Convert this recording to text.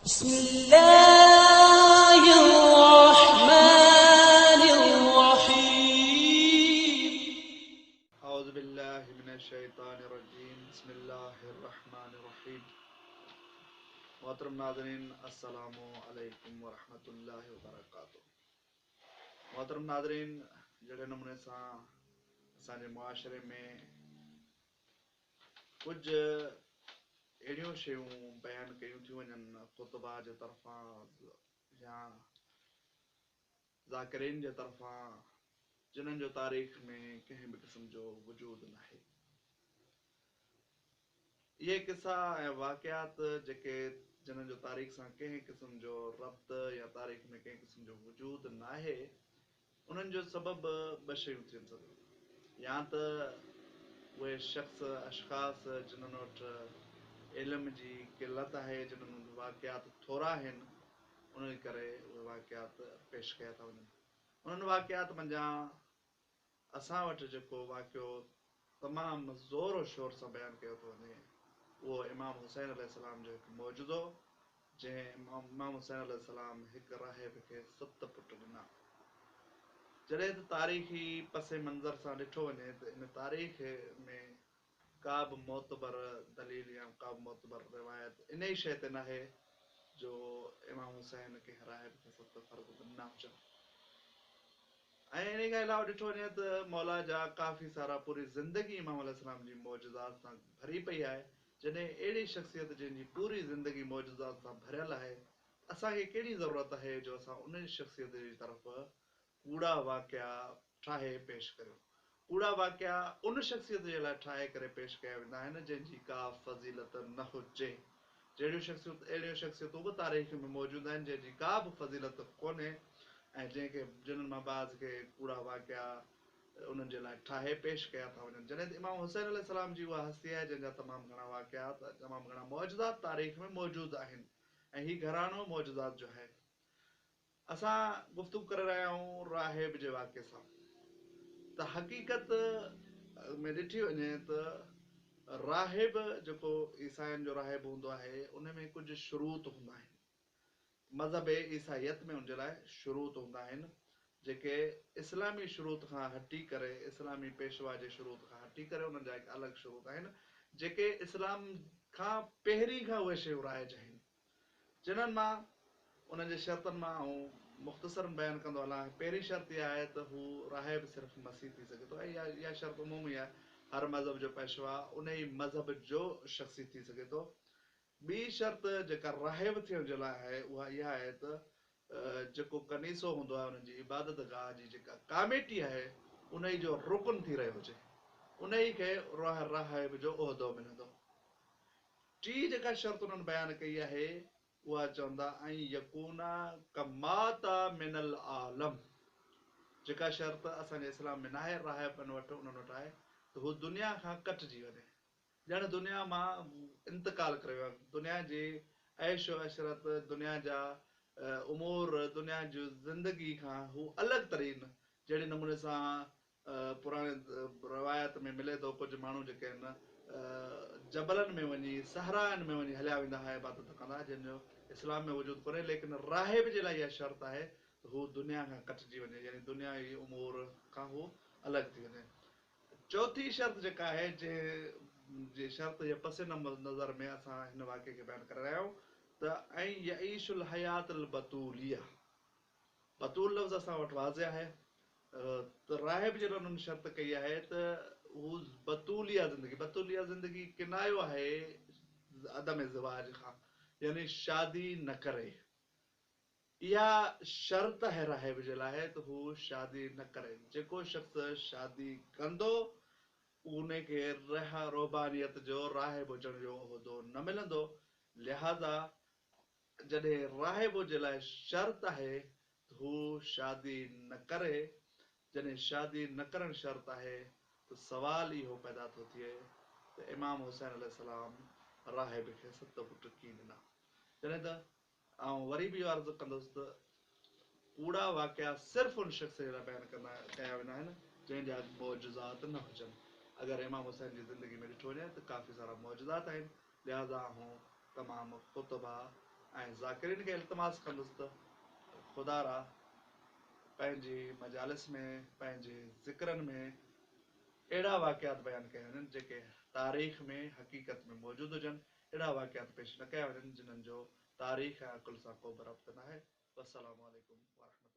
بسم الله الرحمن الرحيم أعوذ بالله من الشیطان الرجیم بسم اللہ الرحمن الرحیم محترم ناظرین السلام علیکم ورحمۃ اللہ وبرکاتہ محترم ناظرین जहिड़े नमूने सां असांजे मुआशरे में कुझु अहिड़ियूं शयूं बयानु कयूं थियूं वञनि ख़ुतबा जे तरफ़ां या ज़ाकिरीन जे तरफ़ां जिन्हनि जो तारीख़ में कंहिं बि क़िस्म जो वजूद नाहे। इहे किसा ऐं वाक़ियात जेके जिन्हनि जो तारीख़ सां कंहिं क़िस्म जो रब्त या तारीख़ में कंहिं क़िस्म जो वजूद नाहे, उन्हनि जो सबबु ॿ शयूं थियनि सघनि। या त उहे शख़्स अशख़ास जिन्हनि वटि इल्म जी क़िलत आहे, जिन्हनि वटि वाक़ियात थोरा आहिनि, उन करे उहे वाक़ियात पेश कया था वञनि। उन्हनि वाक़ियात मंझां असां वटि जेको वाक़ियो तमामु ज़ोर शोर सां बयानु कयो थो वञे, उहो इमाम हुसैन अलैहिस्सलाम जो हिकु मौजूदो, जंहिं इमाम हुसैन अलैहिस्सलाम हिकु राहिब खे 7 पुट ॾिना। जॾहिं त तारीख़ी पस मंज़र सां ॾिठो वञे त इन तारीख़ में का बि मोतबर दलील या का बि मोतबर रिवायत इन ई शइ ते नाहे जो इमाम हुसैन कंहिं राहिब खे 7 फ़र्ज़ ॾिना हुजनि। ऐं इन खां अलावा ॾिठो वञे त मौला जा काफ़ी सारा पूरी ज़िंदगी इमाम अलैहिस्सलाम जी मौजूदात सां भरी पई आहे। जॾहिं अहिड़ी शख़्सियत जंहिंजी पूरी ज़िंदगी मौजूदात सां भरियल आहे, असांखे कहिड़ी ज़रूरत आहे जो असां उन शख़्सियत जी तरफ़ कूड़ा वाक़िया ठाहे पेश करियूं। कूड़ा वाक़िया उन शख़्सियत जे लाइ ठाहे करे पेश कया वेंदा आहिनि जंहिंजी का फ़ज़ीलत न हुजे। अहिड़ियूं शख़्सियतूं बि तारीख़ में मौजूदु आहिनि जंहिंजी का बि फ़ज़ीलत कोन्हे ऐं जिन्हनि मां बाज़ खे कूड़ा वाक़िया उन्हनि जे लाइ ठाहे पेश कया था वञनि। जॾहिं त इमाम हुसैन अलैहिस्सलाम जी उहा हस्ती आहे जंहिंजा तमामु घणा वाक़ियात, तमामु घणा मौजूदात तारीख़ में मौजूदु आहिनि ऐं हीउ घरानो मौजूदात जो आहे। असां गुफ़्तगू करे रहिया आहियूं राहिब जे वाक़े सां। त हक़ीक़त में ॾिठी वञे त राहिब जेको ईसाइनि जो राहिब हूंदो आहे, उन में कुझु शुरूत हूंदा आहिनि। मज़हब ईसाइयत में उनजे लाइ शुरूत हूंदा आहिनि जेके इस्लामी शुरूत खां हटी करे, इस्लामी पेशवा जे शुरूत खां हटी करे उन्हनि जा हिकु अलॻि शुरूत आहिनि जेके इस्लाम खां पहिरीं खां उहे शयूं राइज आहिनि। जिन्हनि मां उन्हनि जे शर्तनि मां ऐं मुख़्तसरनि बयानु कंदो हलां। पहिरीं शर्त इहा आहे त हू राहिब सिर्फ़ु मसीह थी सघे थो ऐं इहा शर्त उमूमी आहे, हर मज़हब जो पेशवा उन ई मज़हब जो शख़्सी थी सघे थो। ॿी शर्त जेका राहिब थियण जे लाइ आहे उहा इहा आहे त जेको कनीसो हूंदो आहे, उन्हनि जी इबादत गाह जी जेका कामेटी आहे, उन ई जो रुकन थी रहियो हुजे, उन ई खे राहिब जो उहिदो मिलंदो। टी जेका शर्त उन्हनि बयानु कई आहे उहा चवंदा ऐं यकूना कमाता मिनल आलम। जेका शर्त असांजे इस्लाम में नाहे, राहिबनि वटि उन्हनि वटि आहे त हू दुनिया खां कटिजी वञे, ॼण दुनिया मां इंतकाल करे वियो। दुनिया जी ऐशो अशरत, दुनिया जा उमूर, दुनिया जी ज़िंदगी खां हू अलॻि तरीन, जहिड़े नमूने सां पुराणे रवायत में मिले थो। कुझु माण्हू जेके आहिनि जबलनि में वञी, सहराइन में वञी हलिया वेंदा हुआ, इबादत कंदा, जंहिंजो इस्लाम में वजूद कोन्हे। लेकिन राहिब जे लाइ इहा शर्त आहे त हू दुनिया खां कटिजी वञे, यानी दुनिया जी उमूर खां हू अलॻि थी वञे। चौथी शर्त जेका आहे, जंहिंजी शर्त जे पस नज़र में असां हिन वाक़े खे बयानु करे रहिया आहियूं त ऐं यईशुल हयातुल बतूलिया। बतूल लफ़्ज़ असां वटि वाज़े आहे त राहिब जे लाइ उन्हनि शर्त कई आहे त हू बतूलिया ज़िंदगी किनायो आहे अदम ज़िवाज खां, यानी शादी न करे। इहा शर्त आहे राहिब जे लाइ त हू शादी न करे। जेको शख़्स शादी कंदो उन खे रोबानियत जो, राहिब हुजण जो उहिदो न मिलंदो। लिहाज़ा जॾहिं राहिब जे लाइ शर्त आहे त हू शादी न करे, जॾहिं शादी न करणु शर्त आहे त सवाल इहो पैदा थो थिए त इमाम हुसैन अलैहिस्सलाम राहिब खे 7 पुट कीअं ॾिना। जॾहिं त आउं वरी बि इहो अर्ज़ु कंदुसि त कूड़ा वाक़िया सिर्फ़ु उन शख़्स जे लाइ बयानु कया वेंदा आहिनि जंहिंजा मौजूदात न हुजनि। अगरि इमाम हुसैन जी ज़िंदगी में ॾिठो वञे त काफ़ी सारा मौजूदात आहिनि, लिहाज़ा हू तमामु ख़ुतबा ऐं ज़ाकिरीन खे इल्तिमास कंदुसि त ख़ुदा रा पंहिंजी मजालिस में पंहिंजे ज़िक्रनि में अहिड़ा वाक़ियात बयानु कया वञनि जेके तारीख़ में हक़ीक़त में मौजूदु हुजनि, अहिड़ा वाक़ियात पेश न कया वञनि जिन्हनि जो तारीख़ ऐं अकुल सां को बि रब्त न आहे। वस्सलामु अलैकुम वरहमतुल्लाह।